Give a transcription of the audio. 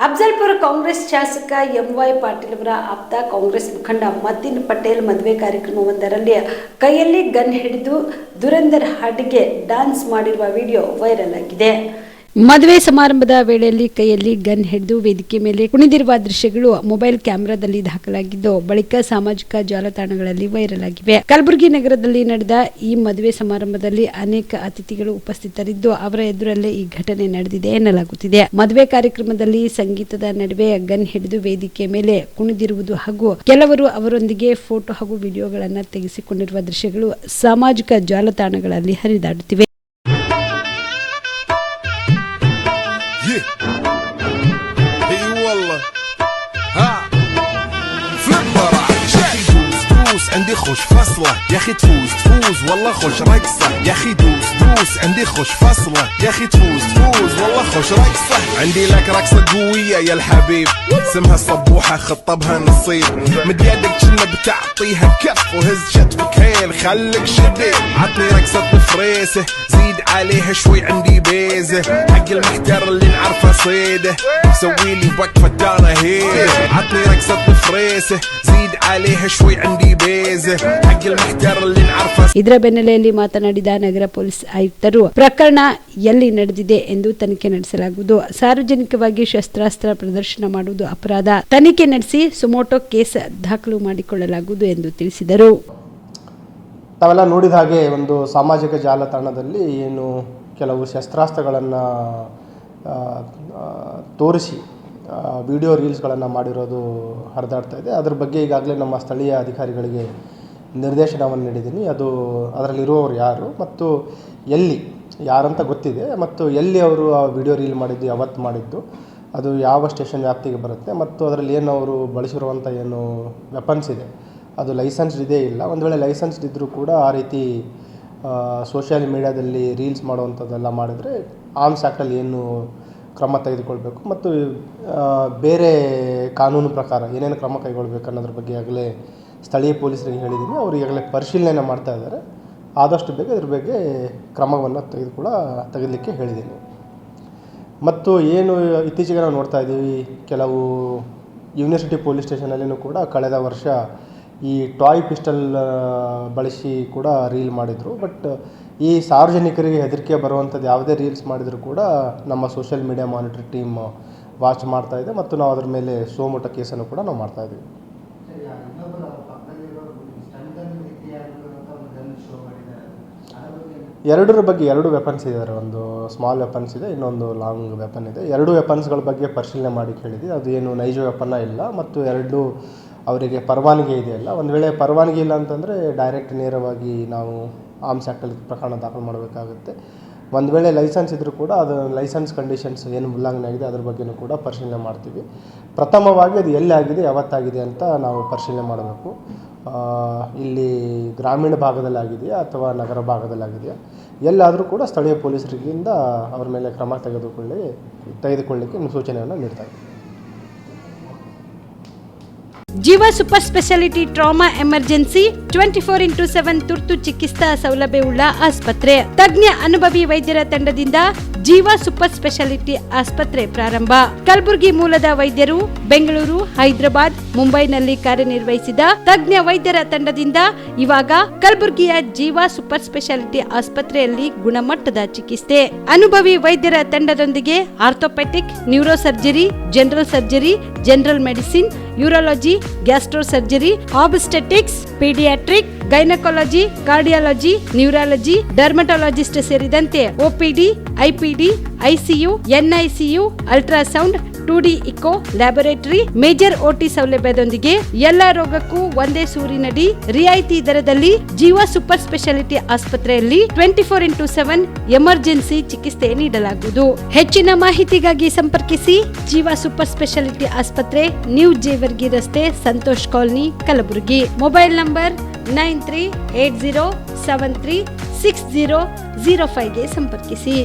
ಅಫ್ಜಲ್ಪುರ ಕಾಂಗ್ರೆಸ್ ಶಾಸಕ ಎಂವೈ ಪಾಟೀಲ್ ಅವರ ಆಪ್ತ ಕಾಂಗ್ರೆಸ್ ಮುಖಂಡ ಮತಿನ್ ಪಟೇಲ್ ಮದುವೆ ಕಾರ್ಯಕ್ರಮವೊಂದರಲ್ಲಿ ಕೈಯಲ್ಲಿ ಗನ್ ಹಿಡಿದು ದುರಂದರ್ ಹಾಡಿಗೆ ಡ್ಯಾನ್ಸ್ ಮಾಡಿರುವ ವಿಡಿಯೋ ವೈರಲ್ ಆಗಿದೆ. ಮದುವೆ ಸಮಾರಂಭದ ವೇಳೆಯಲ್ಲಿ ಕೈಯಲ್ಲಿ ಗನ್ ಹಿಡಿದು ವೇದಿಕೆ ಮೇಲೆ ಕುಣಿದಿರುವ ದೃಶ್ಯಗಳು ಮೊಬೈಲ್ ಕ್ಯಾಮೆರಾದಲ್ಲಿ ದಾಖಲಾಗಿದ್ದು ಬಳಿಕ ಸಾಮಾಜಿಕ ಜಾಲತಾಣಗಳಲ್ಲಿ ವೈರಲ್ ಆಗಿವೆ. ಕಲಬುರಗಿ ನಗರದಲ್ಲಿ ನಡೆದ ಈ ಮದುವೆ ಸಮಾರಂಭದಲ್ಲಿ ಅನೇಕ ಅತಿಥಿಗಳು ಉಪಸ್ಥಿತರಿದ್ದು ಅವರ ಎದುರಲ್ಲೇ ಈ ಘಟನೆ ನಡೆದಿದೆ ಎನ್ನಲಾಗುತ್ತಿದೆ. ಮದುವೆ ಕಾರ್ಯಕ್ರಮದಲ್ಲಿ ಸಂಗೀತದ ನಡುವೆ ಗನ್ ಹಿಡಿದು ವೇದಿಕೆ ಮೇಲೆ ಕುಣಿದಿರುವುದು ಹಾಗೂ ಕೆಲವರು ಅವರೊಂದಿಗೆ ಫೋಟೋ ಹಾಗೂ ವಿಡಿಯೋಗಳನ್ನು ತೆಗೆಸಿಕೊಂಡಿರುವ ದೃಶ್ಯಗಳು ಸಾಮಾಜಿಕ ಜಾಲತಾಣಗಳಲ್ಲಿ ಹರಿದಾಡುತ್ತಿವೆ. عندي خوش فصلة يا اخي تفوز والله خوش رقصة يا اخي دوس عندي خوش فصلة يا اخي تفوز والله خوش رقصة عندي لك رقصة قوية يا الحبيب اسمها الصبوحة خطبها نصيب مد يدك كنا بتعطيها كف وهز شتفك هيل خليك شديد عطني رقصة فريسة زيد عليها شوي عندي بيزة حق المحتر اللي نعرفه صيده سوي لي وقفة دانا هيل عطني رقصة فريسة زيد عليها شوي عندي بيزة حق المحتر اللي نعرفه. ಇದರ ಬೆನ್ನಲೆಯಲ್ಲಿ ಮಾತನಾಡಿದ ನಗರ ಪೊಲೀಸ್ ಆಯುಕ್ತರು ಪ್ರಕರಣ ಎಲ್ಲಿ ನಡೆದಿದೆ ಎಂದು ತನಿಖೆ ನಡೆಸಲಾಗುವುದು. ಸಾರ್ವಜನಿಕವಾಗಿ ಶಸ್ತ್ರಾಸ್ತ್ರ ಪ್ರದರ್ಶನ ಮಾಡುವುದು ಅಪರಾಧ. ತನಿಖೆ ನಡೆಸಿ ಸುಮೋಟೋ ಕೇಸ್ ದಾಖಲು ಮಾಡಿಕೊಳ್ಳಲಾಗುವುದು ಎಂದು ತಿಳಿಸಿದರು. ತಾವೆಲ್ಲ ನೋಡಿದ ಹಾಗೆ ಒಂದು ಸಾಮಾಜಿಕ ಜಾಲತಾಣದಲ್ಲಿ ಏನು ಕೆಲವು ಶಸ್ತ್ರಾಸ್ತ್ರಗಳನ್ನು ತೋರಿಸಿ ವಿಡಿಯೋ ರೀಲ್ಸ್ಗಳನ್ನು ಮಾಡಿರೋದು ಹರಿದಾಡ್ತಾ ಇದೆ. ಅದ್ರ ಬಗ್ಗೆ ಈಗಾಗಲೇ ನಮ್ಮ ಸ್ಥಳೀಯ ಅಧಿಕಾರಿಗಳಿಗೆ ನಿರ್ದೇಶನವನ್ನು ನೀಡಿದ್ದೀನಿ. ಅದರಲ್ಲಿರುವವರು ಯಾರು ಮತ್ತು ಎಲ್ಲಿ ಯಾರಂತ ಗೊತ್ತಿದೆ ಮತ್ತು ಎಲ್ಲಿ ಅವರು ಆ ವಿಡಿಯೋ ರೀಲ್ ಮಾಡಿದ್ದು ಯಾವತ್ತು ಮಾಡಿದ್ದು ಅದು ಯಾವ ಸ್ಟೇಷನ್ ವ್ಯಾಪ್ತಿಗೆ ಬರುತ್ತೆ ಮತ್ತು ಅದರಲ್ಲಿ ಏನು ಅವರು ಬಳಸಿರುವಂಥ ಏನು ವೆಪನ್ಸ್ ಇದೆ ಅದು ಲೈಸೆನ್ಸ್ಡ್ ಇದೇ ಇಲ್ಲ. ಒಂದು ವೇಳೆ ಲೈಸೆನ್ಸ್ಡ್ ಇದ್ದರೂ ಕೂಡ ಆ ರೀತಿ ಸೋಷಿಯಲ್ ಮೀಡಿಯಾದಲ್ಲಿ ರೀಲ್ಸ್ ಮಾಡುವಂಥದ್ದೆಲ್ಲ ಮಾಡಿದರೆ ಆರ್ಮ್ಸ್ ಆ್ಯಕ್ಟಲ್ಲಿ ಏನು ಕ್ರಮ ತೆಗೆದುಕೊಳ್ಬೇಕು ಮತ್ತು ಬೇರೆ ಕಾನೂನು ಪ್ರಕಾರ ಏನೇನು ಕ್ರಮ ಕೈಗೊಳ್ಳಬೇಕು ಅನ್ನೋದ್ರ ಬಗ್ಗೆ ಆಗಲೇ ಸ್ಥಳೀಯ ಪೊಲೀಸರಿಗೆ ಹೇಳಿದ್ದೀನಿ. ಅವರು ಈಗಾಗಲೇ ಪರಿಶೀಲನೆ ಮಾಡ್ತಾ ಇದ್ದಾರೆ. ಆದಷ್ಟು ಬೇಗ ಇದ್ರ ಬಗ್ಗೆ ಕ್ರಮವನ್ನು ತೆಗೆದಲಿಕ್ಕೆ ಹೇಳಿದ್ದೀನಿ. ಮತ್ತು ಏನು ಇತ್ತೀಚೆಗೆ ನಾವು ನೋಡ್ತಾ ಇದ್ದೀವಿ, ಕೆಲವು ಯೂನಿವರ್ಸಿಟಿ ಪೊಲೀಸ್ ಸ್ಟೇಷನಲ್ಲಿಯೂ ಕೂಡ ಕಳೆದ ವರ್ಷ ಈ ಟಾಯ್ ಪಿಸ್ಟಲ್ ಬಳಸಿ ಕೂಡ ರೀಲ್ ಮಾಡಿದರು. ಬಟ್ ಈ ಸಾರ್ವಜನಿಕರಿಗೆ ಹೆದರಿಕೆ ಬರುವಂಥದ್ದು ಯಾವುದೇ ರೀಲ್ಸ್ ಮಾಡಿದರೂ ಕೂಡ ನಮ್ಮ social media monitor team watch ಮಾಡ್ತಾ ಇದೆ ಮತ್ತು ನಾವು ಅದರ ಮೇಲೆ ಸೋಮೋಟ ಕೇಸನ್ನು ಕೂಡ ನಾವು ಮಾಡ್ತಾಯಿದ್ದೀವಿ. ಎರಡರ ಬಗ್ಗೆ ಎರಡು ವೆಪನ್ಸ್ ಇದ್ದಾರೆ. ಒಂದು ಸ್ಮಾಲ್ ವೆಪನ್ಸ್ ಇದೆ, ಇನ್ನೊಂದು ಲಾಂಗ್ ವೆಪನ್ ಇದೆ. ಎರಡು ವೆಪನ್ಸ್ಗಳ ಬಗ್ಗೆ ಪರಿಶೀಲನೆ ಮಾಡಿ ಕೇಳಿದ್ವಿ. ಅದು ಏನು ನೈಜ ವೆಪನ್ನ ಇಲ್ಲ ಮತ್ತು ಎರಡು ಅವರಿಗೆ ಪರವಾನಗಿ ಇದೆಯಲ್ಲ. ಒಂದು ವೇಳೆ ಪರವಾನಗಿ ಇಲ್ಲ ಅಂತಂದರೆ ಡೈರೆಕ್ಟ್ ನೇರವಾಗಿ ನಾವು ಆರ್ಮ್ಸ್ ಆ್ಯಕ್ಟಲ್ಲಿ ಪ್ರಕರಣ ದಾಖಲು ಮಾಡಬೇಕಾಗುತ್ತೆ. ಒಂದು ವೇಳೆ ಲೈಸೆನ್ಸ್ ಇದ್ದರೂ ಕೂಡ ಅದು ಲೈಸೆನ್ಸ್ ಕಂಡೀಷನ್ಸ್ ಏನು ಉಲ್ಲಂಘನೆ ಆಗಿದೆ ಅದ್ರ ಬಗ್ಗೆಯೂ ಕೂಡ ಪರಿಶೀಲನೆ ಮಾಡ್ತೀವಿ. ಪ್ರಥಮವಾಗಿ ಅದು ಎಲ್ಲಿ ಆಗಿದೆ ಯಾವತ್ತಾಗಿದೆ ಅಂತ ನಾವು ಪರಿಶೀಲನೆ ಮಾಡಬೇಕು. ಇಲ್ಲಿ ಗ್ರಾಮೀಣ ಭಾಗದಲ್ಲಿ ಆಗಿದೆಯಾ ಅಥವಾ ನಗರ ಭಾಗದಲ್ಲಿ ಆಗಿದೆಯಾ, ಎಲ್ಲಾದರೂ ಕೂಡ ಸ್ಥಳೀಯ ಪೊಲೀಸರಿಗಿಂದ ಅವ್ರ ಮೇಲೆ ಕ್ರಮ ತೆಗೆದುಕೊಳ್ಳಿಕ್ಕೆ ಸೂಚನೆಯನ್ನು ನೀಡ್ತಾರೆ. ಜೀವ super speciality trauma emergency 24x7 ತುರ್ತು ಚಿಕಿತ್ಸಾ ಸೌಲಭ್ಯವುಳ್ಳ ಆಸ್ಪತ್ರೆ. ತಜ್ಞ ಅನುಭವಿ ವೈದ್ಯರ ತಂಡದಿಂದ ಜೀವ ಸೂಪರ್ ಸ್ಪೆಷಾಲಿಟಿ ಆಸ್ಪತ್ರೆ ಪ್ರಾರಂಭ. ಕಲಬುರಗಿ ಮೂಲದ ವೈದ್ಯರು ಬೆಂಗಳೂರು, ಹೈದರಾಬಾದ್, ಮುಂಬೈನಲ್ಲಿ ಕಾರ್ಯನಿರ್ವಹಿಸಿದ ತಜ್ಞ ವೈದ್ಯರ ತಂಡದಿಂದ ಇವಾಗ ಕಲಬುರಗಿಯ ಜೀವ ಸೂಪರ್ ಸ್ಪೆಷಾಲಿಟಿ ಆಸ್ಪತ್ರೆಯಲ್ಲಿ ಗುಣಮಟ್ಟದ ಚಿಕಿತ್ಸೆ. ಅನುಭವಿ ವೈದ್ಯರ ತಂಡದೊಂದಿಗೆ orthopaedic, neuro surgery, general surgery, general medicine, urology, gastro surgery, obstetrics, paediatric, gynaecology, cardiology, neurology, dermatologist ಸೇರಿದಂತೆ OPD, IPD, ICU, NICU, ultrasound, 2D echo, laboratory, major OT ಸೌಲಭ್ಯದೊಂದಿಗೆ ಎಲ್ಲ ರೋಗಕ್ಕೂ ಒಂದೇ ಸೂರಿನಡಿ ರಿಯಾಯಿತಿ ದರದಲ್ಲಿ ಜೀವ ಸೂಪರ್ ಸ್ಪೆಷಾಲಿಟಿ ಆಸ್ಪತ್ರೆಯಲ್ಲಿ 24x7 ಎಮರ್ಜೆನ್ಸಿ ಚಿಕಿತ್ಸೆ ನೀಡಲಾಗುವುದು. ಹೆಚ್ಚಿನ ಮಾಹಿತಿಗಾಗಿ ಸಂಪರ್ಕಿಸಿ ಜೀವ ಸೂಪರ್ ಸ್ಪೆಷಾಲಿಟಿ ಆಸ್ಪತ್ರೆ, ನ್ಯೂ ಜೇವರ್ಗಿ ರಸ್ತೆ, Santosh colony, Kalaburagi. Mobile number 9380736005ಗೆ ಸಂಪರ್ಕಿಸಿ.